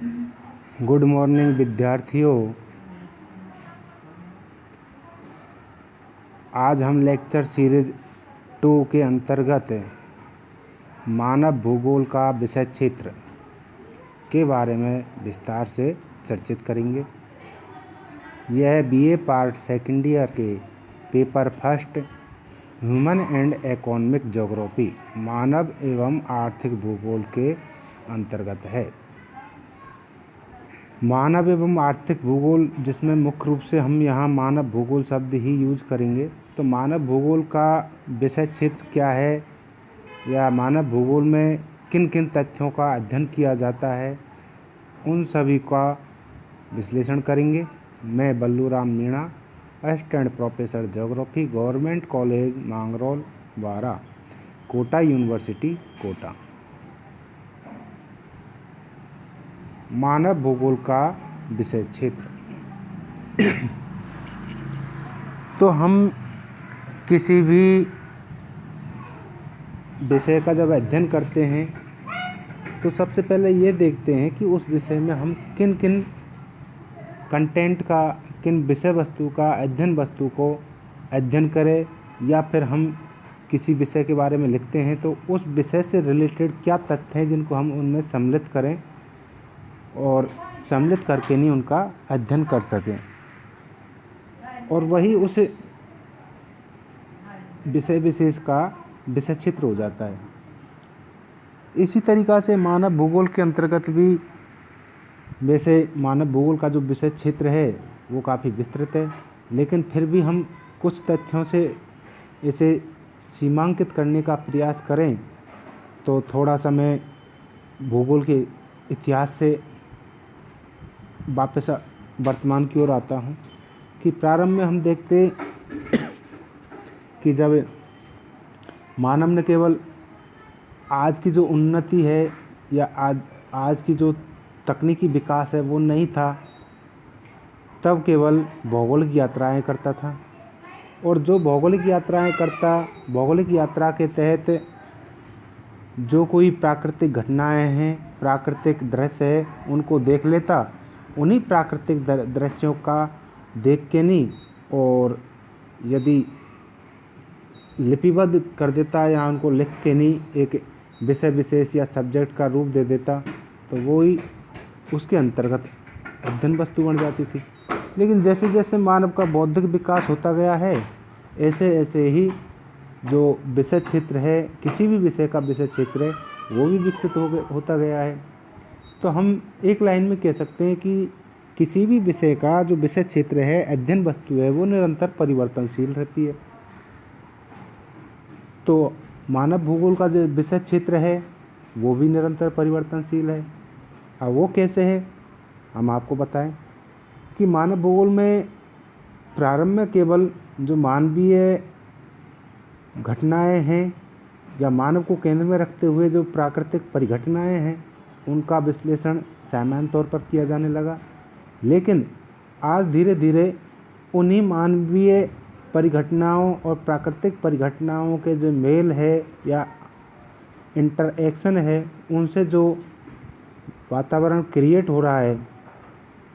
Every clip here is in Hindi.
गुड मॉर्निंग विद्यार्थियों। आज हम लेक्चर सीरीज 2 के अंतर्गत मानव भूगोल का विषय क्षेत्र के बारे में विस्तार से चर्चित करेंगे। यह बीए पार्ट सेकेंड ईयर के paper first human and economic geography मानव एवं आर्थिक भूगोल के अंतर्गत है। मानव एवं आर्थिक भूगोल, जिसमें मुख्य रूप से हम यहाँ मानव भूगोल शब्द ही यूज करेंगे। तो मानव भूगोल का विषय क्षेत्र क्या है या मानव भूगोल में किन किन तथ्यों का अध्ययन किया जाता है, उन सभी का विश्लेषण करेंगे। मैं Balluram Meena, assistant professor geography, government college Mangrol बारा, कोटा यूनिवर्सिटी कोटा। मानव भूगोल का विषय क्षेत्र। तो हम किसी भी विषय का जब अध्ययन करते हैं तो सबसे पहले ये देखते हैं कि उस विषय में हम किन किन कंटेंट का, किन विषय वस्तु का अध्ययन वस्तु को अध्ययन करें, या फिर हम किसी विषय के बारे में लिखते हैं तो उस विषय से रिलेटेड क्या तथ्य हैं जिनको हम उनमें सम्मिलित करें और सम्मिलित करके नहीं उनका अध्ययन कर सकें, और वही उस विषय विशेष का विषय क्षेत्र हो जाता है। इसी तरीक़ा से मानव भूगोल के अंतर्गत भी, वैसे मानव भूगोल का जो विषय क्षेत्र है वो काफ़ी विस्तृत है, लेकिन फिर भी हम कुछ तथ्यों से इसे सीमांकित करने का प्रयास करें तो थोड़ा सा मैं भूगोल के इतिहास से वापस वर्तमान की ओर आता हूँ कि प्रारंभ में हम देखते कि जब मानव ने केवल आज की जो उन्नति है या आज की जो तकनीकी विकास है वो नहीं था, तब केवल भौगोलिक यात्राएं करता था। और जो भौगोलिक यात्राएं करता, भौगोलिक यात्रा के तहत जो कोई प्राकृतिक घटनाएं हैं, प्राकृतिक दृश्य है, उनको देख लेता। उन्हीं प्राकृतिक दृश्यों का देख के नहीं, और यदि लिपिबद्ध कर देता या उनको लिख के नहीं एक विषय विशेष या सब्जेक्ट का रूप दे देता, तो वो ही उसके अंतर्गत अध्ययन वस्तु बन जाती थी। लेकिन जैसे जैसे मानव का बौद्धिक विकास होता गया है, ऐसे ऐसे ही जो विषय क्षेत्र है, किसी भी विषय का विषय क्षेत्र है, वो भी विकसित होता गया है। तो हम एक लाइन में कह सकते हैं कि किसी भी विषय का जो विषय क्षेत्र है, अध्ययन वस्तु है, वो निरंतर परिवर्तनशील रहती है। तो मानव भूगोल का जो विषय क्षेत्र है वो भी निरंतर परिवर्तनशील है। अब वो कैसे है, हम आपको बताएं कि मानव भूगोल में प्रारंभ में केवल जो मानवीय घटनाएं हैं या मानव को केंद्र में रखते हुए जो प्राकृतिक परिघटनाएं हैं, उनका विश्लेषण सामान्य तौर पर किया जाने लगा। लेकिन आज धीरे धीरे उन्हीं मानवीय परिघटनाओं और प्राकृतिक परिघटनाओं के जो मेल है या इंटरएक्शन है, उनसे जो वातावरण क्रिएट हो रहा है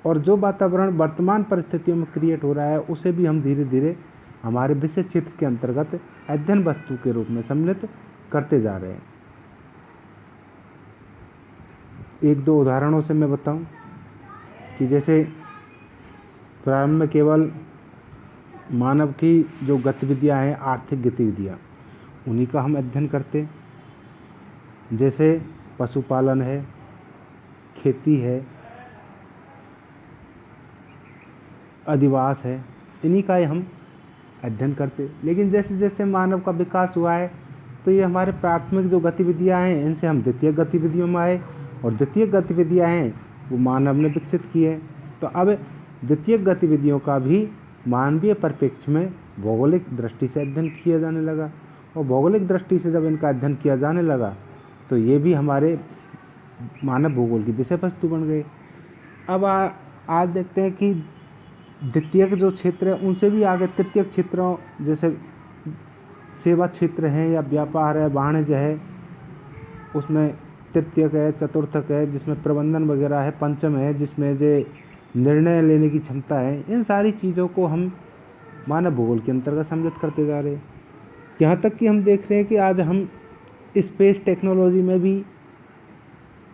और जो वातावरण वर्तमान परिस्थितियों में क्रिएट हो रहा है, उसे भी हम धीरे धीरे हमारे विषय क्षेत्र के अंतर्गत अध्ययन वस्तु के रूप में सम्मिलित करते जा रहे हैं। एक दो उदाहरणों से मैं बताऊं कि जैसे प्रारंभ में केवल मानव की जो गतिविधियां हैं, आर्थिक गतिविधियां, उन्हीं का हम अध्ययन करते। जैसे पशुपालन है, खेती है, अधिवास है, इन्हीं का ही हम अध्ययन करते। लेकिन जैसे जैसे मानव का विकास हुआ है, तो ये हमारे प्राथमिक जो गतिविधियां हैं, इनसे हम द्वितीयक गतिविधियों में आए, और द्वितीयक गतिविधियां हैं वो मानव ने विकसित की है। तो अब द्वितीयक गतिविधियों का भी मानवीय परिप्रेक्ष्य में भौगोलिक दृष्टि से अध्ययन किया जाने लगा, और भौगोलिक दृष्टि से जब इनका अध्ययन किया जाने लगा तो ये भी हमारे मानव भूगोल की विषय वस्तु बन गए। अब आज देखते हैं कि द्वितीयक जो क्षेत्र है उनसे भी आगे तृतीयक क्षेत्रों, जैसे सेवा क्षेत्र हैं या व्यापार है, वाणिज्य है, उसमें तृतीयक है, चतुर्थक है जिसमें प्रबंधन वगैरह है, पंचम है जिसमें जो निर्णय लेने की क्षमता है। इन सारी चीज़ों को हम मानव भूगोल के अंतर्गत सम्मिलित करते जा रहे हैं। यहाँ तक कि हम देख रहे हैं कि आज हम स्पेस टेक्नोलॉजी में भी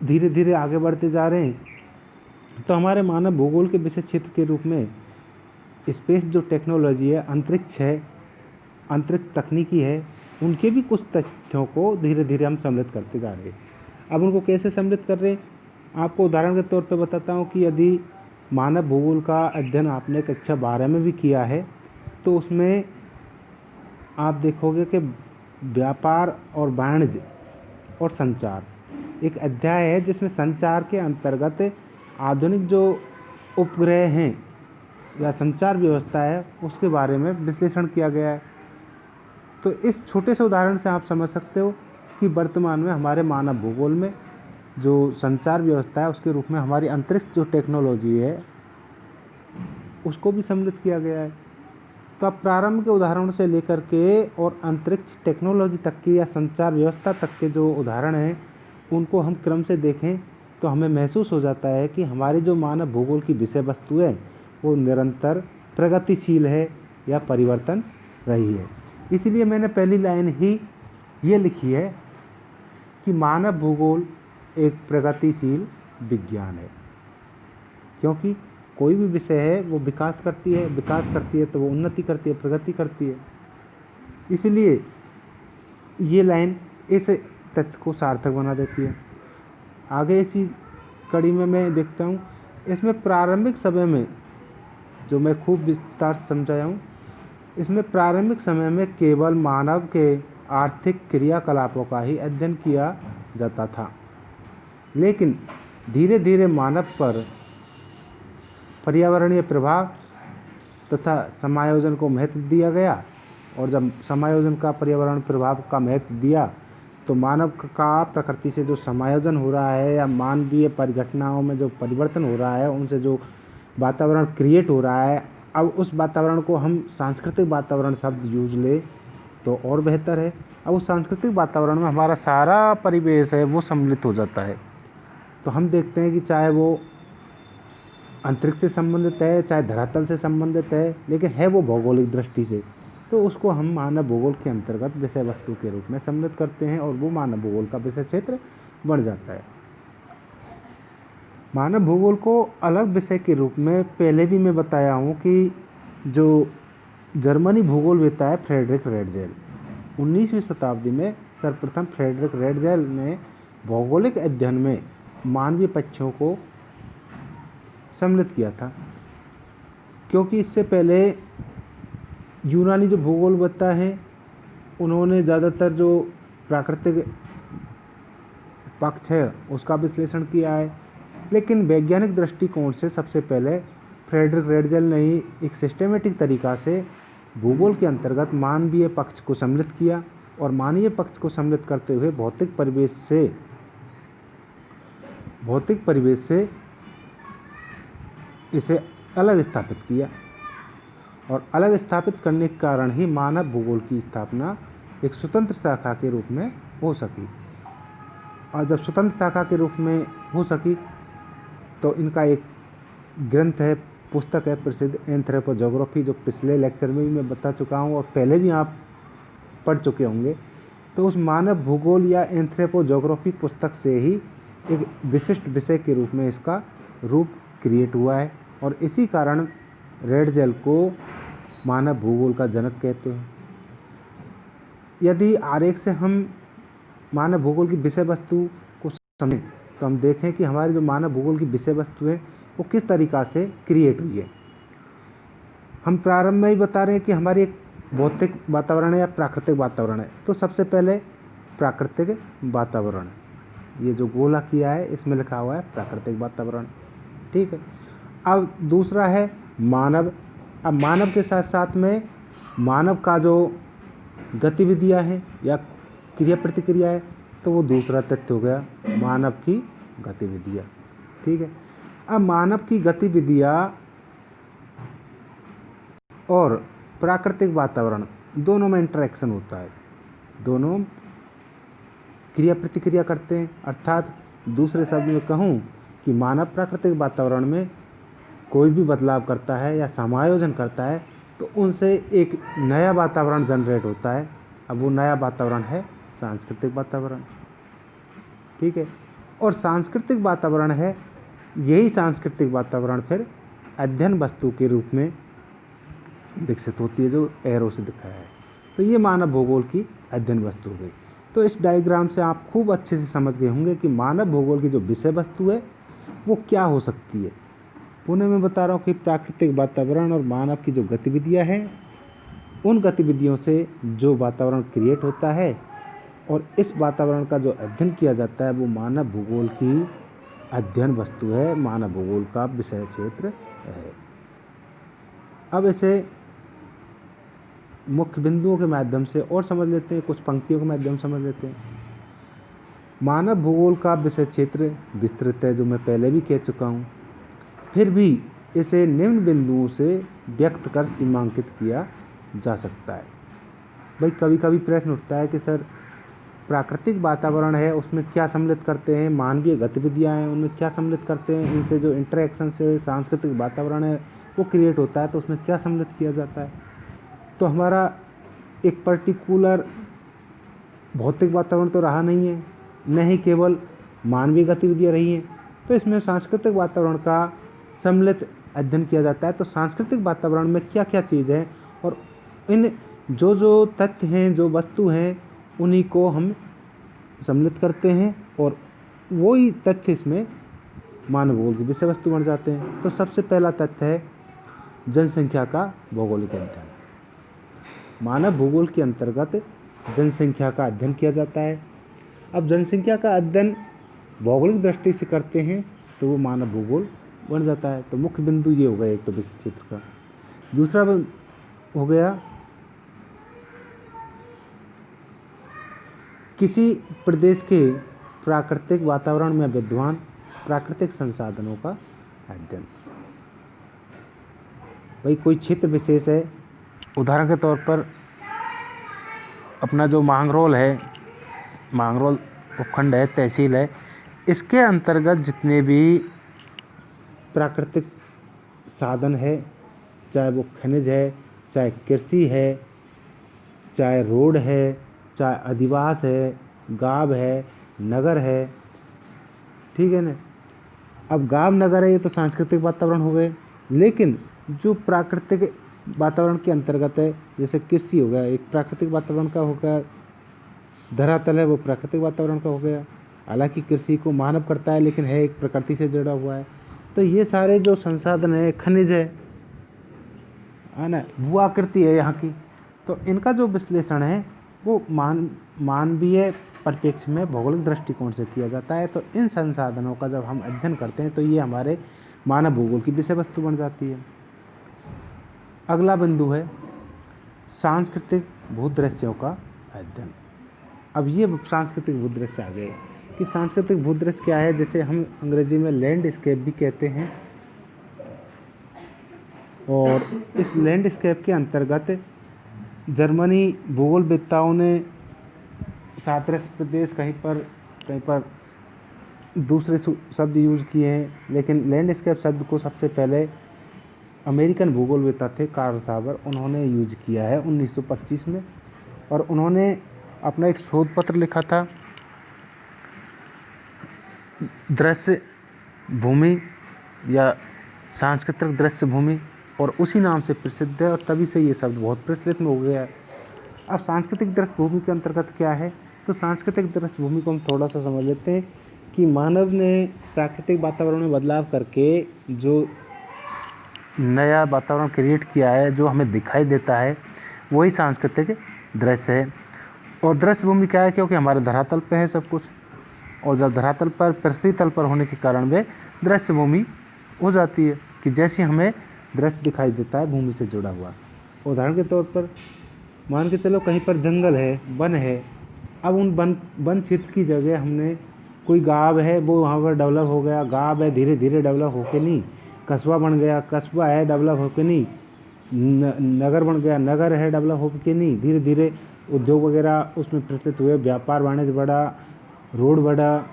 धीरे धीरे आगे बढ़ते जा रहे हैं। तो हमारे मानव भूगोल के विषय क्षेत्र के रूप में स्पेस जो टेक्नोलॉजी है, अंतरिक्ष है, अंतरिक्ष तकनीकी है, उनके भी कुछ तथ्यों को धीरे धीरे हम सम्मिलित करते जा रहे हैं। अब उनको कैसे सम्मिलित कर रहे हैं, आपको उदाहरण के तौर पे बताता हूँ कि यदि मानव भूगोल का अध्ययन आपने कक्षा 12 में भी किया है तो उसमें आप देखोगे कि व्यापार और वाणिज्य और संचार एक अध्याय है जिसमें संचार के अंतर्गत आधुनिक जो उपग्रह हैं या संचार व्यवस्था है उसके बारे में विश्लेषण किया गया है। तो इस छोटे से उदाहरण से आप समझ सकते हो कि वर्तमान में हमारे मानव भूगोल में जो संचार व्यवस्था है उसके रूप में हमारी अंतरिक्ष जो टेक्नोलॉजी है उसको भी सम्मिलित किया गया है। तो अब प्रारंभ के उदाहरणों से लेकर के और अंतरिक्ष टेक्नोलॉजी तक की या संचार व्यवस्था तक के जो उदाहरण हैं उनको हम क्रम से देखें तो हमें महसूस हो जाता है कि हमारी जो मानव भूगोल की विषय वस्तु है वो निरंतर प्रगतिशील है या परिवर्तन रही है। इसीलिए मैंने पहली लाइन ही ये लिखी है कि मानव भूगोल एक प्रगतिशील विज्ञान है, क्योंकि कोई भी विषय है वो विकास करती है तो वो उन्नति करती है, प्रगति करती है। इसलिए ये लाइन इस तथ्य को सार्थक बना देती है। आगे इसी कड़ी में मैं देखता हूँ, इसमें प्रारंभिक समय में जो मैं खूब विस्तार से समझाया हूँ, इसमें प्रारंभिक समय में केवल मानव के आर्थिक क्रियाकलापों का ही अध्ययन किया जाता था, लेकिन धीरे धीरे मानव पर पर्यावरणीय प्रभाव तथा समायोजन को महत्व दिया गया। और जब समायोजन का पर्यावरण प्रभाव का महत्व दिया तो मानव का प्रकृति से जो समायोजन हो रहा है या मानवीय परिघटनाओं में जो परिवर्तन हो रहा है, उनसे जो वातावरण क्रिएट हो रहा है, अब उस वातावरण को हम सांस्कृतिक वातावरण शब्द यूज ले तो और बेहतर है। अब उस सांस्कृतिक वातावरण में हमारा सारा परिवेश है वो सम्मिलित हो जाता है। तो हम देखते हैं कि चाहे वो अंतरिक्ष से संबंधित है, चाहे धरातल से संबंधित है, लेकिन है वो भौगोलिक दृष्टि से, तो उसको हम मानव भूगोल के अंतर्गत विषय वस्तु के रूप में सम्मिलित करते हैं और वो मानव भूगोल का विषय क्षेत्र बन जाता है। मानव भूगोल को अलग विषय के रूप में पहले भी मैं बताया हूँ कि जो जर्मनी भूगोलवेत्ता है फ्रेडरिक रेडजेल, 19वीं शताब्दी में सर्वप्रथम फ्रेडरिक रेडजेल ने भौगोलिक अध्ययन में मानवीय पक्षों को सम्मिलित किया था, क्योंकि इससे पहले यूनानी जो भूगोलवेत्ता हैं उन्होंने ज़्यादातर जो प्राकृतिक पक्ष है उसका विश्लेषण किया है, लेकिन वैज्ञानिक दृष्टिकोण से सबसे पहले फ्रेडरिक रेडजेल ने ही एक सिस्टेमेटिक तरीक़ा से भूगोल के अंतर्गत मानवीय पक्ष को सम्मिलित किया और मानवीय पक्ष को सम्मिलित करते हुए भौतिक परिवेश से इसे अलग स्थापित किया। और अलग स्थापित करने के कारण ही मानव भूगोल की स्थापना एक स्वतंत्र शाखा के रूप में हो सकी। और जब स्वतंत्र शाखा के रूप में हो सकी तो इनका एक ग्रंथ है, पुस्तक है प्रसिद्ध एंथ्रोपोज्योग्राफी, जो पिछले लेक्चर में भी मैं बता चुका हूँ और पहले भी आप पढ़ चुके होंगे। तो उस मानव भूगोल या एंथ्रोपोज्योग्राफी पुस्तक से ही एक विशिष्ट विषय के रूप में इसका रूप क्रिएट हुआ है और इसी कारण रेडजेल को मानव भूगोल का जनक कहते हैं। यदि आरेख से हम मानव भूगोल की विषय वस्तु को समझें तो हम देखें कि हमारी जो मानव भूगोल की विषय वस्तु है वो किस तरीक़ा से क्रिएट हुई है। हम प्रारंभ में ही बता रहे हैं कि हमारी एक भौतिक वातावरण है या प्राकृतिक वातावरण है। तो सबसे पहले प्राकृतिक वातावरण, ये जो गोला किया है इसमें लिखा हुआ है प्राकृतिक वातावरण, ठीक है। अब दूसरा है मानव। अब मानव के साथ साथ में मानव का जो गतिविधियां हैं या क्रिया प्रतिक्रिया है तो वो दूसरा तथ्य हो गया मानव की गतिविधियां, ठीक है। अब मानव की गतिविधियां और प्राकृतिक वातावरण दोनों में इंटरेक्शन होता है, दोनों क्रिया प्रतिक्रिया करते हैं। अर्थात दूसरे शब्द में कहूँ कि मानव प्राकृतिक वातावरण में कोई भी बदलाव करता है या समायोजन करता है तो उनसे एक नया वातावरण जनरेट होता है। अब वो नया वातावरण है सांस्कृतिक वातावरण, ठीक है। और सांस्कृतिक वातावरण है, यही सांस्कृतिक वातावरण फिर अध्ययन वस्तु के रूप में विकसित होती है, जो एरो से दिखाया है। तो ये मानव भूगोल की अध्ययन वस्तु हो गई। तो इस डायग्राम से आप खूब अच्छे से समझ गए होंगे कि मानव भूगोल की जो विषय वस्तु है वो क्या हो सकती है। पुनः मैं बता रहा हूँ कि प्राकृतिक वातावरण और मानव की जो गतिविधियाँ हैं, उन गतिविधियों से जो वातावरण क्रिएट होता है और इस वातावरण का जो अध्ययन किया जाता है वो मानव भूगोल की अध्ययन वस्तु है, मानव भूगोल का विषय क्षेत्र है। अब इसे मुख्य बिंदुओं के माध्यम से और समझ लेते हैं, कुछ पंक्तियों के माध्यम से समझ लेते हैं। मानव भूगोल का विषय क्षेत्र विस्तृत है, जो मैं पहले भी कह चुका हूँ। फिर भी इसे निम्न बिंदुओं से व्यक्त कर सीमांकित किया जा सकता है। भाई कभी कभी प्रश्न उठता है कि सर प्राकृतिक वातावरण है उसमें क्या सम्मिलित करते हैं, मानवीय गतिविधियाँ हैं उनमें क्या सम्मिलित करते हैं, इनसे जो इंटरेक्शन से सांस्कृतिक वातावरण है वो क्रिएट होता है तो उसमें क्या सम्मिलित किया जाता है। तो हमारा एक पर्टिकुलर भौतिक वातावरण तो रहा नहीं है, न ही केवल मानवीय गतिविधियाँ रही हैं, तो इसमें सांस्कृतिक वातावरण का सम्मिलित अध्ययन किया जाता है। तो सांस्कृतिक वातावरण में क्या क्या चीज़ है और इन जो तथ्य हैं, जो वस्तु हैं, उन्हीं को हम सम्मिलित करते हैं और वही तथ्य इसमें मानव भूगोल की विषय वस्तु बन जाते हैं। तो सबसे पहला तथ्य है जनसंख्या का भौगोलिक अध्ययन। मानव भूगोल के अंतर्गत जनसंख्या का अध्ययन किया जाता है। अब जनसंख्या का अध्ययन भौगोलिक दृष्टि से करते हैं तो वो मानव भूगोल बन जाता है। तो मुख्य बिंदु ये हो गया एक तो विषय क्षेत्र का। दूसरा हो गया किसी प्रदेश के प्राकृतिक वातावरण में विद्यमान प्राकृतिक संसाधनों का अध्ययन। भाई कोई क्षेत्र विशेष है, उदाहरण के तौर पर अपना जो मांगरोल है, मांगरोल उपखंड है, तहसील है, इसके अंतर्गत जितने भी प्राकृतिक साधन है, चाहे वो खनिज है, चाहे कृषि है, चाहे रोड है, चाहे अधिवास है, गाँव है, नगर है, ठीक है ना। अब गाँव नगर है ये तो सांस्कृतिक वातावरण हो गए, लेकिन जो प्राकृतिक वातावरण के अंतर्गत है, जैसे कृषि हो गया, एक प्राकृतिक वातावरण का हो गया, धरातल है वो प्राकृतिक वातावरण का हो गया। हालांकि कृषि को मानव करता है लेकिन है एक प्रकृति से जुड़ा हुआ है। तो ये सारे जो संसाधन है, खनिज है ना, भू आकृति है यहाँ की, तो इनका जो विश्लेषण है वो मानवीय परिप्रेक्ष्य में भौगोलिक दृष्टिकोण से किया जाता है। तो इन संसाधनों का जब हम अध्ययन करते हैं तो ये हमारे मानव भूगोल की विषय वस्तु बन जाती है। अगला बिंदु है सांस्कृतिक भूदृश्यों का अध्ययन। अब ये सांस्कृतिक भूदृश्य आ गए कि सांस्कृतिक भूदृश्य क्या है, जिसे हम अंग्रेजी में लैंडस्केप भी कहते हैं। और इस लैंडस्केप के अंतर्गत जर्मनी भूगोलवेत्ताओं ने सादृश्य प्रदेश कहीं पर दूसरे शब्द यूज़ किए हैं, लेकिन लैंडस्केप शब्द को सबसे पहले अमेरिकन भूगोलवेत्ता थे कार्ल सावर, उन्होंने यूज किया है 1925 में। और उन्होंने अपना एक शोध पत्र लिखा था, दृश्य भूमि या सांस्कृतिक दृश्य भूमि, और उसी नाम से प्रसिद्ध है और तभी से ये शब्द बहुत प्रचलित में हो गया है। अब सांस्कृतिक दृश्य भूमि के अंतर्गत क्या है, तो सांस्कृतिक दृश्य भूमि को हम थोड़ा सा समझ लेते हैं कि मानव ने प्राकृतिक वातावरण में बदलाव करके जो नया वातावरण क्रिएट किया है, जो हमें दिखाई देता है, वही सांस्कृतिक दृश्य है। और दृश्य भूमि क्या है, क्योंकि हमारे धरातल पे है सब कुछ, और जब धरातल पर पृथ्वी तल पर होने के कारण वे दृश्य भूमि हो जाती है कि जैसे हमें दृश्य दिखाई देता है भूमि से जुड़ा हुआ। उदाहरण के तौर पर मान के चलो कहीं पर जंगल है, वन है, अब उन वन क्षेत्र की जगह हमने कोई गाँव है वो वहाँ पर डेवलप हो गया, गाँव है धीरे धीरे डेवलप होके नहीं कस्बा बन गया, कस्बा है डेवलप होके नहीं नगर बन गया, नगर है डेवलप होके नहीं, धीरे धीरे उद्योग वगैरह उसमें प्रचलित हुए, व्यापार वाणिज्य बढ़ा, रोड बड़ा,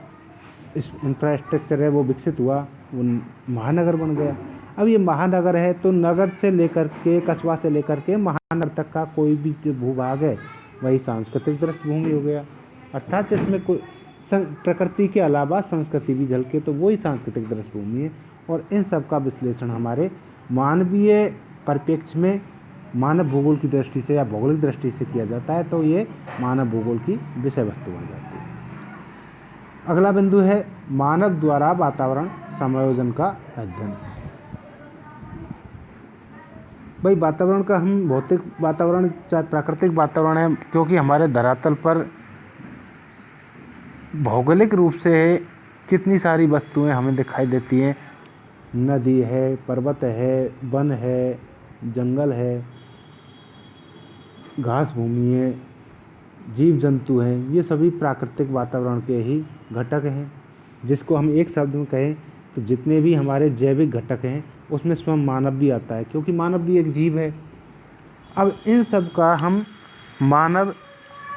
इंफ्रास्ट्रक्चर है वो विकसित हुआ, वो महानगर बन गया। अब ये महानगर है तो नगर से लेकर के, कस्बा से लेकर के महानगर तक का कोई भी जो भूभाग है वही सांस्कृतिक दृश्य भूमि हो गया। अर्थात जिसमें कोई प्रकृति के अलावा संस्कृति भी झलके तो वही सांस्कृतिक दृश्य भूमि है। और इन सब का विश्लेषण हमारे मानवीय परिप्रेक्ष्य में मानव भूगोल की दृष्टि से या भौगोलिक दृष्टि से किया जाता है, तो ये मानव भूगोल की विषय वस्तु बन जाती है। अगला बिंदु है मानव द्वारा वातावरण समायोजन का अध्ययन। भाई वातावरण का हम भौतिक वातावरण चाहे प्राकृतिक वातावरण है, क्योंकि हमारे धरातल पर भौगोलिक रूप से कितनी सारी वस्तुएं हमें दिखाई देती हैं। नदी है, पर्वत है, वन है, जंगल है, घास भूमि है, जीव जंतु हैं, ये सभी प्राकृतिक वातावरण के ही घटक हैं। जिसको हम एक शब्द में कहें तो जितने भी हमारे जैविक घटक हैं उसमें स्वयं मानव भी आता है, क्योंकि मानव भी एक जीव है। अब इन सब का हम मानव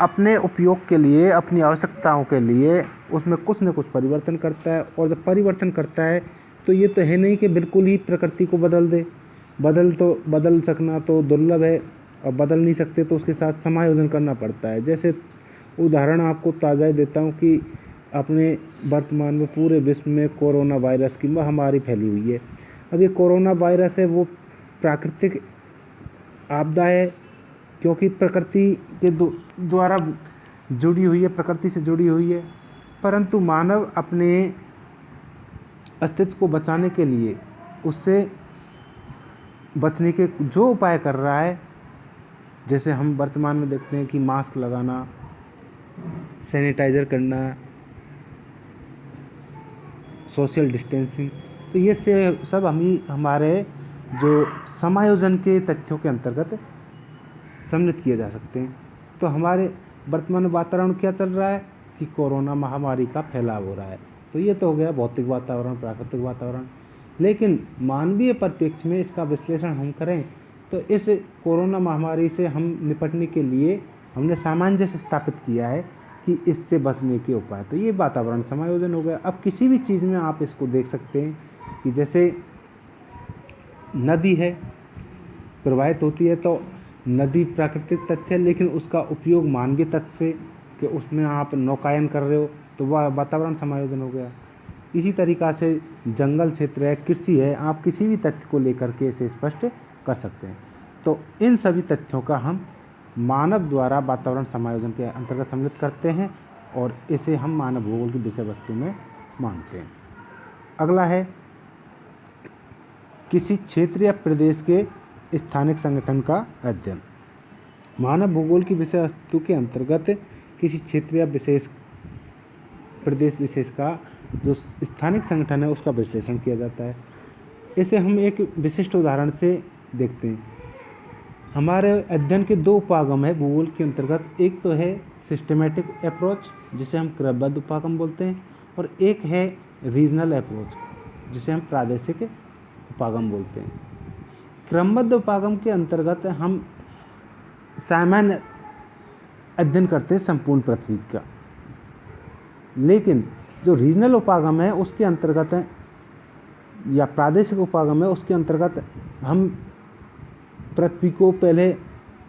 अपने उपयोग के लिए, अपनी आवश्यकताओं के लिए उसमें कुछ न कुछ परिवर्तन करता है। और जब परिवर्तन करता है तो ये तो है नहीं कि बिल्कुल ही प्रकृति को बदल दे। बदल सकना तो दुर्लभ है, और बदल नहीं सकते तो उसके साथ समायोजन करना पड़ता है। जैसे उदाहरण आपको ताज़ा देता हूँ कि अपने वर्तमान में पूरे विश्व में कोरोना वायरस की महामारी फैली हुई है। अब ये कोरोना वायरस है वो प्राकृतिक आपदा है, क्योंकि प्रकृति के द्वारा जुड़ी हुई है, प्रकृति से जुड़ी हुई है। परंतु मानव अपने अस्तित्व को बचाने के लिए, उससे बचने के जो उपाय कर रहा है, जैसे हम वर्तमान में देखते हैं कि मास्क लगाना, सैनिटाइज़र करना, सोशल डिस्टेंसिंग, तो ये सब हमारे जो समायोजन के तथ्यों के अंतर्गत सम्मिलित किए जा सकते हैं। तो हमारे वर्तमान वातावरण क्या चल रहा है कि कोरोना महामारी का फैलाव हो रहा है। तो ये तो हो गया भौतिक वातावरण, प्राकृतिक वातावरण। लेकिन मानवीय परिप्रेक्ष्य में इसका विश्लेषण हम करें तो इस कोरोना महामारी से हम निपटने के लिए हमने सामंजस्य स्थापित किया है कि इससे बचने के उपाय, तो ये वातावरण समायोजन हो गया। अब किसी भी चीज़ में आप इसको देख सकते हैं कि जैसे नदी है, प्रवाहित होती है तो नदी प्राकृतिक तथ्य है, लेकिन उसका उपयोग मानवीय तथ्य से कि उसमें आप नौकायन कर रहे हो तो वह वातावरण समायोजन हो गया। इसी तरीक़ा से जंगल क्षेत्र है, कृषि है, आप किसी भी तथ्य को लेकर के इसे स्पष्ट कर सकते हैं। तो इन सभी तथ्यों का हम मानव द्वारा वातावरण समायोजन के अंतर्गत सम्मिलित करते हैं और इसे हम मानव भूगोल की विषय वस्तु में मानते हैं। अगला है किसी क्षेत्र या प्रदेश के स्थानिक संगठन का अध्ययन। मानव भूगोल की विषय वस्तु के अंतर्गत किसी क्षेत्र या विशेष प्रदेश विशेष का जो स्थानिक संगठन है उसका विश्लेषण किया जाता है। इसे हम एक विशिष्ट उदाहरण से देखते हैं। हमारे अध्ययन के दो उपागम है भूगोल के अंतर्गत। एक तो है सिस्टमेटिक अप्रोच जिसे हम क्रमबद्ध उपागम बोलते हैं, और एक है रीजनल अप्रोच जिसे हम प्रादेशिक उपागम बोलते हैं। क्रमबद्ध उपागम के अंतर्गत हम सामान्य अध्ययन करते हैं संपूर्ण पृथ्वी का, लेकिन जो रीजनल उपागम है उसके अंतर्गत है या प्रादेशिक उपागम है उसके अंतर्गत हम पृथ्वी को पहले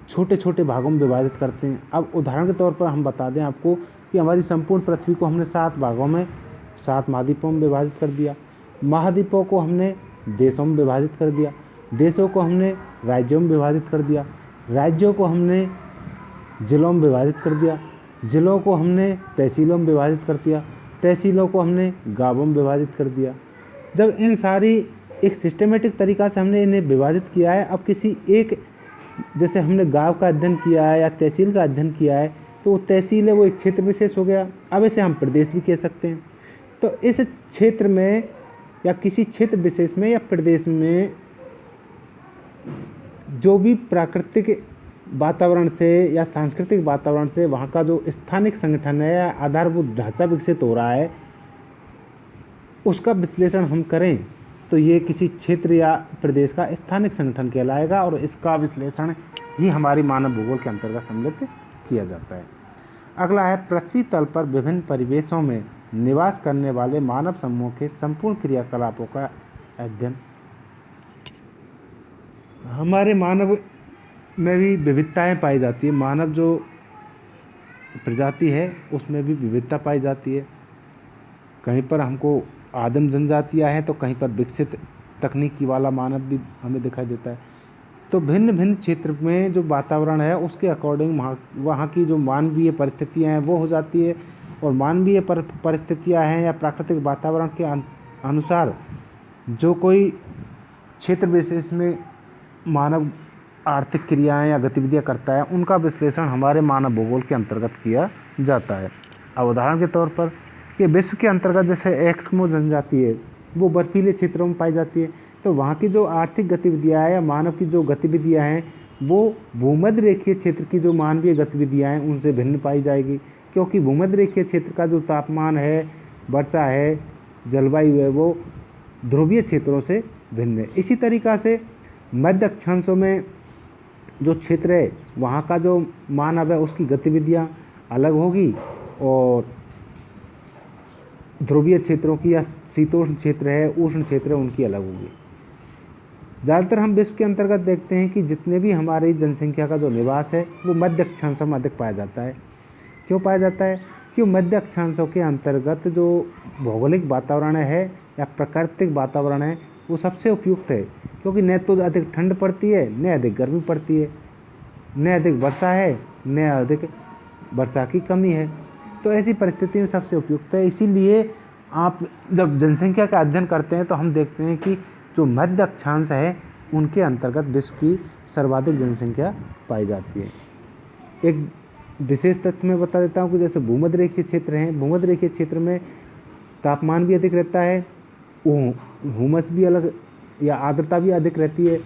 छोटे छोटे भागों में विभाजित करते हैं। अब उदाहरण के तौर पर हम बता दें आपको कि हमारी संपूर्ण पृथ्वी को हमने 7 भागों में 7 महाद्वीपों में विभाजित कर दिया। महाद्वीपों को हमने देशों में विभाजित कर दिया, देशों को हमने राज्यों में विभाजित कर दिया, राज्यों को हमने जिलों में विभाजित कर दिया, जिलों को हमने तहसीलों में विभाजित कर दिया, तहसीलों को हमने गांवों में विभाजित कर दिया। जब इन सारी एक सिस्टमेटिक तरीक़ा से हमने इन्हें विभाजित किया है, अब किसी एक, जैसे हमने गांव का अध्ययन किया है या तहसील का अध्ययन किया है, तो वो तहसील है वो एक क्षेत्र विशेष हो गया। अब इसे हम प्रदेश भी कह सकते हैं। तो इस क्षेत्र में या किसी क्षेत्र विशेष में या प्रदेश में जो भी प्राकृतिक वातावरण से या सांस्कृतिक वातावरण से वहाँ का जो स्थानिक संगठन है या आधारभूत ढांचा विकसित हो रहा है उसका विश्लेषण हम करें तो ये किसी क्षेत्र या प्रदेश का स्थानिक संगठन कहलाएगा, और इसका विश्लेषण ही हमारी मानव भूगोल के अंतर्गत सम्मिलित किया जाता है। अगला है पृथ्वी तल पर विभिन्न परिवेशों में निवास करने वाले मानव समूह के संपूर्ण क्रियाकलापों का अध्ययन। हमारे मानव में भी विविधताएं पाई जाती है। मानव जो प्रजाति है उसमें भी विविधता पाई जाती है। कहीं पर हमको आदिम जनजातियां हैं तो कहीं पर विकसित तकनीकी वाला मानव भी हमें दिखाई देता है। तो भिन्न भिन्न क्षेत्र में जो वातावरण है उसके अकॉर्डिंग वहाँ की जो मानवीय परिस्थितियाँ हैं वो हो जाती है, और मानवीय परिस्थितियाँ हैं या प्राकृतिक वातावरण के अनुसार जो कोई क्षेत्र विशेष में मानव आर्थिक क्रियाएं या गतिविधियां करता है उनका विश्लेषण हमारे मानव भूगोल के अंतर्गत किया जाता है। अब उदाहरण के तौर पर कि विश्व के अंतर्गत जैसे एस्किमो जनजाति है वो बर्फीले क्षेत्रों में पाई जाती है, तो वहाँ की जो आर्थिक गतिविधियाँ हैं या मानव की जो गतिविधियाँ हैं वो भूमध्य रेखीय क्षेत्र की जो मानवीय गतिविधियाँ हैं उनसे भिन्न पाई जाएगी, क्योंकि भूमध्य रेखीय क्षेत्र का जो तापमान है, वर्षा है, जलवायु है वो ध्रुवीय क्षेत्रों से भिन्न है। इसी तरीक़ा से मध्य अक्षांशों में जो क्षेत्र है वहाँ का जो मानव है उसकी गतिविधियाँ अलग होगी, और ध्रुवीय क्षेत्रों की या शीतोष्ण क्षेत्र है, उष्ण क्षेत्र है, उनकी अलग होगी। ज़्यादातर हम विश्व के अंतर्गत देखते हैं कि जितने भी हमारी जनसंख्या का जो निवास है वो मध्य अक्षांशों में अधिक पाया जाता है। क्यों पाया जाता है? क्योंकि मध्य अक्षांशों के अंतर्गत जो भौगोलिक वातावरण है या प्राकृतिक वातावरण है वो सबसे उपयुक्त है, क्योंकि न तो अधिक ठंड पड़ती है, न अधिक गर्मी पड़ती है, न अधिक वर्षा है, न अधिक वर्षा की कमी है। तो ऐसी परिस्थिति में सबसे उपयुक्त है। इसीलिए आप जब जनसंख्या का अध्ययन करते हैं तो हम देखते हैं कि जो मध्य अक्षांश है उनके अंतर्गत विश्व की सर्वाधिक जनसंख्या पाई जाती है। एक विशेष तथ्य मैं बता देता हूँ कि जैसे भूमध्य रेखीय क्षेत्र हैं, भूमध्य रेखीय क्षेत्र में तापमान भी अधिक रहता है, ह्यूमस भी अलग या आर्द्रता भी अधिक रहती है,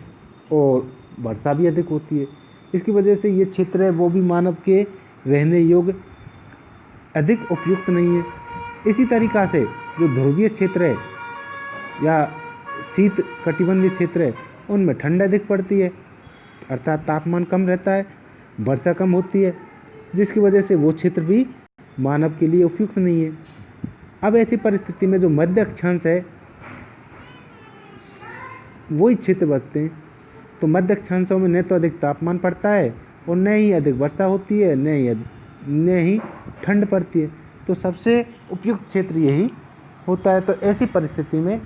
और वर्षा भी अधिक होती है। इसकी वजह से ये क्षेत्र है वो भी मानव के रहने योग्य अधिक उपयुक्त नहीं है। इसी तरीक़ा से जो ध्रुवीय क्षेत्र है या शीत कटिबंधीय क्षेत्र है उनमें ठंड अधिक पड़ती है, अर्थात तापमान कम रहता है, वर्षा कम होती है, जिसकी वजह से वो क्षेत्र भी मानव के लिए उपयुक्त नहीं है। अब ऐसी परिस्थिति में जो मध्य अक्षांश है वही क्षेत्र बचते हैं। तो मध्य अक्षांशों में न तो अधिक तापमान पड़ता है और न ही अधिक वर्षा होती है, न ही ठंड पड़ती है। तो सबसे उपयुक्त क्षेत्र यही होता है। तो ऐसी परिस्थिति में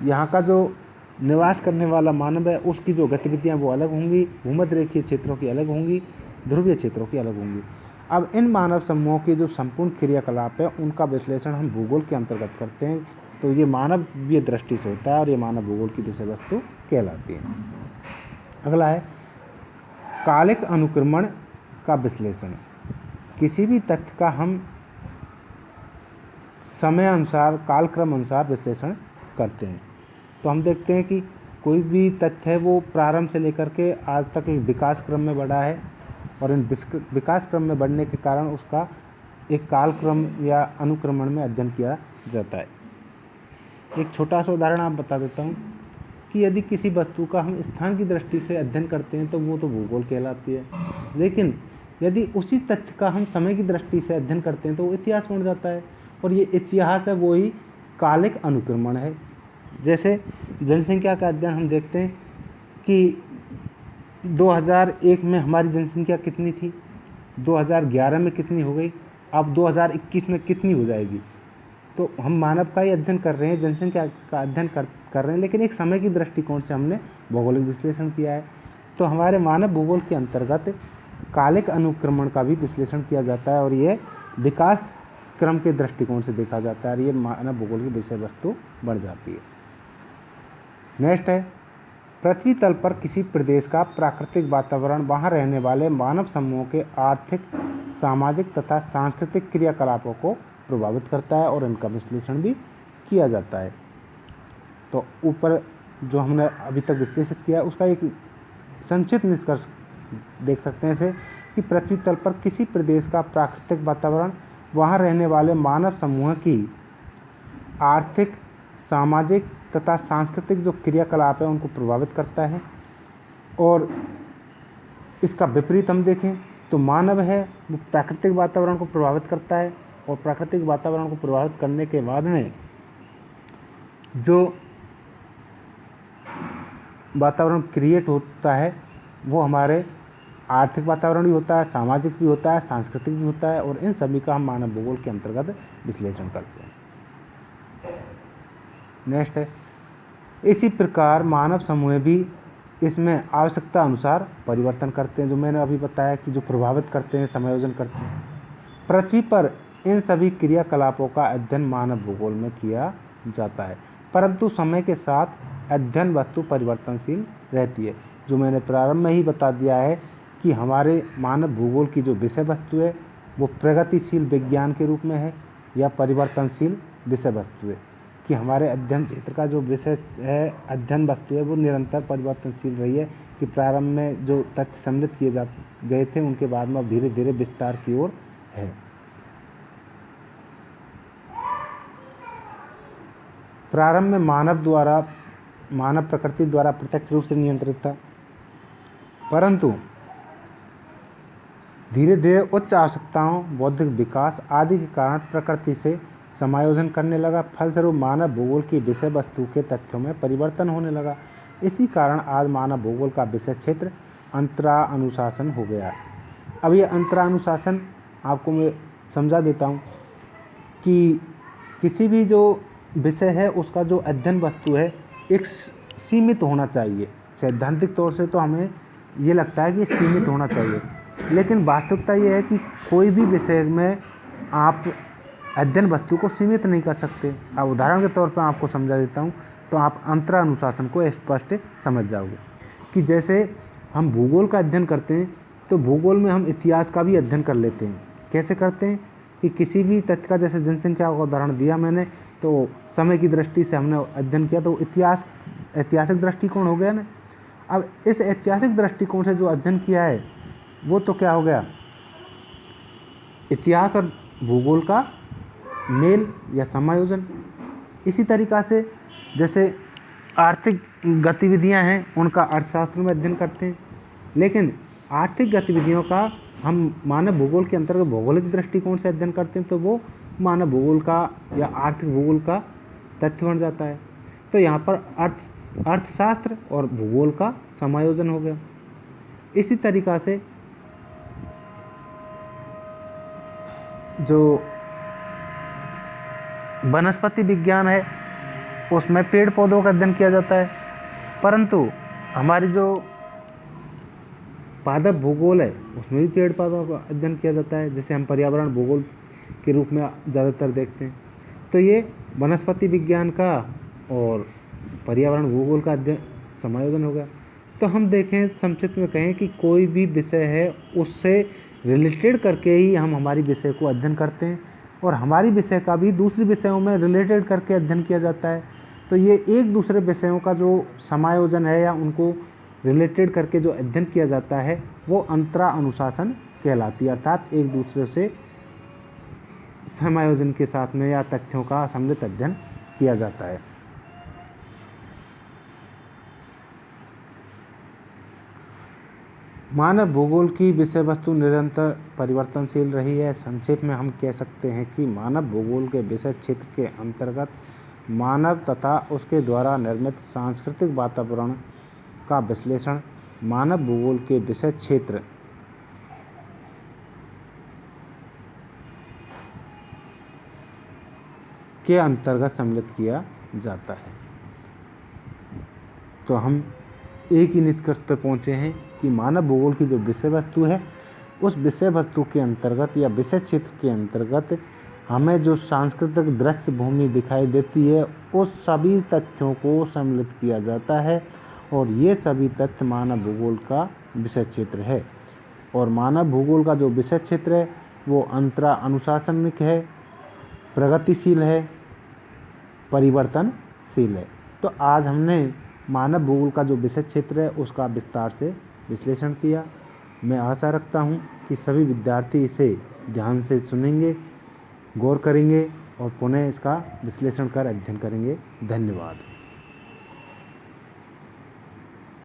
यहाँ का जो निवास करने वाला मानव है उसकी जो गतिविधियाँ वो अलग होंगी, भूमध्य रेखीय क्षेत्रों की अलग होंगी, ध्रुवीय क्षेत्रों की अलग होंगी। अब इन मानव समूहों के जो संपूर्ण क्रियाकलाप है उनका विश्लेषण हम भूगोल के अंतर्गत करते हैं। तो ये मानवीय दृष्टि से होता है और ये मानव भूगोल की विषय वस्तु कहलाती है। अगला है कालिक अनुक्रमण का विश्लेषण। किसी भी तथ्य का हम समय अनुसार, कालक्रम अनुसार विश्लेषण करते हैं। तो हम देखते हैं कि कोई भी तथ्य है वो प्रारंभ से लेकर के आज तक एक विकास क्रम में बढ़ा है, और इन विकास क्रम में बढ़ने के कारण उसका एक कालक्रम या अनुक्रमण में अध्ययन किया जाता है। एक छोटा सा उदाहरण आप बता देता हूँ कि यदि किसी वस्तु का हम स्थान की दृष्टि से अध्ययन करते हैं तो वो तो भूगोल कहलाती है, लेकिन यदि उसी तथ्य का हम समय की दृष्टि से अध्ययन करते हैं तो वो इतिहास बन जाता है, और ये इतिहास है वो ही कालिक अनुक्रमण है। जैसे जनसंख्या का अध्ययन हम देखते हैं कि 2001 में हमारी जनसंख्या कितनी थी, 2011 में कितनी हो गई, अब 2021 में कितनी हो जाएगी। तो हम मानव का ही अध्ययन कर रहे हैं, जनसंख्या का अध्ययन कर रहे हैं, लेकिन एक समय की दृष्टिकोण से हमने भौगोलिक विश्लेषण किया है। तो हमारे मानव भूगोल के अंतर्गत कालिक अनुक्रमण का भी विश्लेषण किया जाता है, और ये विकास क्रम के दृष्टिकोण से देखा जाता है, और ये मानव भूगोल की विषय वस्तु बन जाती है। नेक्स्ट है पृथ्वी तल पर किसी प्रदेश का प्राकृतिक वातावरण वहाँ रहने वाले मानव समूहों के आर्थिक, सामाजिक तथा सांस्कृतिक क्रियाकलापों को प्रभावित करता है, और इनका विश्लेषण भी किया जाता है। तो ऊपर जो हमने अभी तक विश्लेषित किया है उसका एक संक्षिप्त निष्कर्ष देख सकते हैं, जैसे कि पृथ्वी तल पर किसी प्रदेश का प्राकृतिक वातावरण वहाँ रहने वाले मानव समूह की आर्थिक, सामाजिक तथा सांस्कृतिक जो क्रियाकलाप है उनको प्रभावित करता है। और इसका विपरीत हम देखें तो मानव है वो प्राकृतिक वातावरण को प्रभावित करता है, और प्राकृतिक वातावरण को प्रभावित करने के बाद में जो वातावरण क्रिएट होता है वो हमारे आर्थिक वातावरण भी होता है, सामाजिक भी होता है, सांस्कृतिक भी होता है, और इन सभी का हम मानव भूगोल के अंतर्गत विश्लेषण करते हैं। नेक्स्ट है, इसी प्रकार मानव समूह भी इसमें आवश्यकता अनुसार परिवर्तन करते हैं, जो मैंने अभी बताया कि जो प्रभावित करते हैं, समायोजन करते हैं। पृथ्वी पर इन सभी क्रियाकलापों का अध्ययन मानव भूगोल में किया जाता है, परंतु समय के साथ अध्ययन वस्तु परिवर्तनशील रहती है। जो मैंने प्रारंभ में ही बता दिया है कि हमारे मानव भूगोल की जो विषय वस्तु है वो प्रगतिशील विज्ञान के रूप में है या परिवर्तनशील विषय वस्तु है, कि हमारे अध्ययन क्षेत्र का जो विषय है, अध्ययन वस्तु है, वो निरंतर परिवर्तनशील रही है, कि प्रारंभ में जो तथ्य सम्मिलित किए गए थे उनके बाद में अब धीरे धीरे विस्तार की ओर है। प्रारंभ में मानव प्रकृति द्वारा प्रत्यक्ष रूप से नियंत्रित था, परंतु धीरे धीरे उच्च आवश्यकताओं, बौद्धिक विकास आदि के कारण प्रकृति से समायोजन करने लगा। फलस्वरूप मानव भूगोल की विषय वस्तु के तथ्यों में परिवर्तन होने लगा। इसी कारण आज मानव भूगोल का विषय क्षेत्र अंतरानुशासन हो गया। अब ये अंतरानुशासन आपको मैं समझा देता हूँ कि किसी भी जो विषय है उसका जो अध्ययन वस्तु है एक सीमित होना चाहिए। सैद्धांतिक तौर से तो हमें ये लगता है कि सीमित होना चाहिए, लेकिन वास्तविकता ये है कि कोई भी विषय में आप अध्ययन वस्तु को सीमित नहीं कर सकते। अब उदाहरण के तौर पर आपको समझा देता हूँ तो आप अंतरानुशासन को स्पष्ट समझ जाओगे कि जैसे हम भूगोल का अध्ययन करते हैं तो भूगोल में हम इतिहास का भी अध्ययन कर लेते हैं। कैसे करते हैं कि किसी भी तथ्य का, जैसे जनसंख्या का उदाहरण दिया मैंने, तो समय की दृष्टि से हमने अध्ययन किया तो ऐतिहासिक दृष्टिकोण हो गया ना। अब इस ऐतिहासिक दृष्टिकोण से जो अध्ययन किया है वो तो क्या हो गया, इतिहास और भूगोल का मेल या समायोजन। इसी तरीक़ा से जैसे आर्थिक गतिविधियां हैं उनका अर्थशास्त्र में अध्ययन करते हैं, लेकिन आर्थिक गतिविधियों का हम मानव भूगोल के अंतर्गत भौगोलिक दृष्टिकोण से अध्ययन करते हैं तो वो मानव भूगोल का या आर्थिक भूगोल का तथ्य बन जाता है। तो यहाँ पर अर्थशास्त्र और भूगोल का समायोजन हो गया। इसी तरीक़ा से जो वनस्पति विज्ञान है उसमें पेड़ पौधों का अध्ययन किया जाता है, परंतु हमारी जो पादप भूगोल है उसमें भी पेड़ पौधों का अध्ययन किया जाता है, जिसे हम पर्यावरण भूगोल के रूप में ज़्यादातर देखते हैं। तो ये वनस्पति विज्ञान का और पर्यावरण भूगोल का अध्ययन समायोजन हो गया। तो हम देखें, संक्षिप्त में कहें कि कोई भी विषय है उससे रिलेटेड करके ही हम हमारी विषय को अध्ययन करते हैं, और हमारी विषय का भी दूसरी विषयों में रिलेटेड करके अध्ययन किया जाता है। तो ये एक दूसरे विषयों का जो समायोजन है या उनको रिलेटेड करके जो अध्ययन किया जाता है वो अंतरानुशासन कहलाती है, अर्थात एक दूसरे से समायोजन के साथ में या तथ्यों का सम्मिलित अध्ययन किया जाता है। मानव भूगोल की विषय वस्तु निरंतर परिवर्तनशील रही है। संक्षेप में हम कह सकते हैं कि मानव भूगोल के विषय क्षेत्र के अंतर्गत मानव तथा उसके द्वारा निर्मित सांस्कृतिक वातावरण का विश्लेषण मानव भूगोल के विषय क्षेत्र के अंतर्गत सम्मिलित किया जाता है। तो हम एक ही निष्कर्ष पर पहुँचे हैं कि मानव भूगोल की जो विषय वस्तु है उस विषय वस्तु के अंतर्गत या विषय क्षेत्र के अंतर्गत हमें जो सांस्कृतिक दृश्य भूमि दिखाई देती है उस सभी तथ्यों को सम्मिलित किया जाता है, और ये सभी तथ्य मानव भूगोल का विषय क्षेत्र है। और मानव भूगोल का जो विषय क्षेत्र है वो अंतरानुशासनिक है, प्रगतिशील है, परिवर्तनशील है। तो आज हमने मानव भूगोल का जो विषय क्षेत्र है उसका विस्तार से विश्लेषण किया। मैं आशा रखता हूँ कि सभी विद्यार्थी इसे ध्यान से सुनेंगे, गौर करेंगे और पुनः इसका विश्लेषण कर अध्ययन करेंगे। धन्यवाद।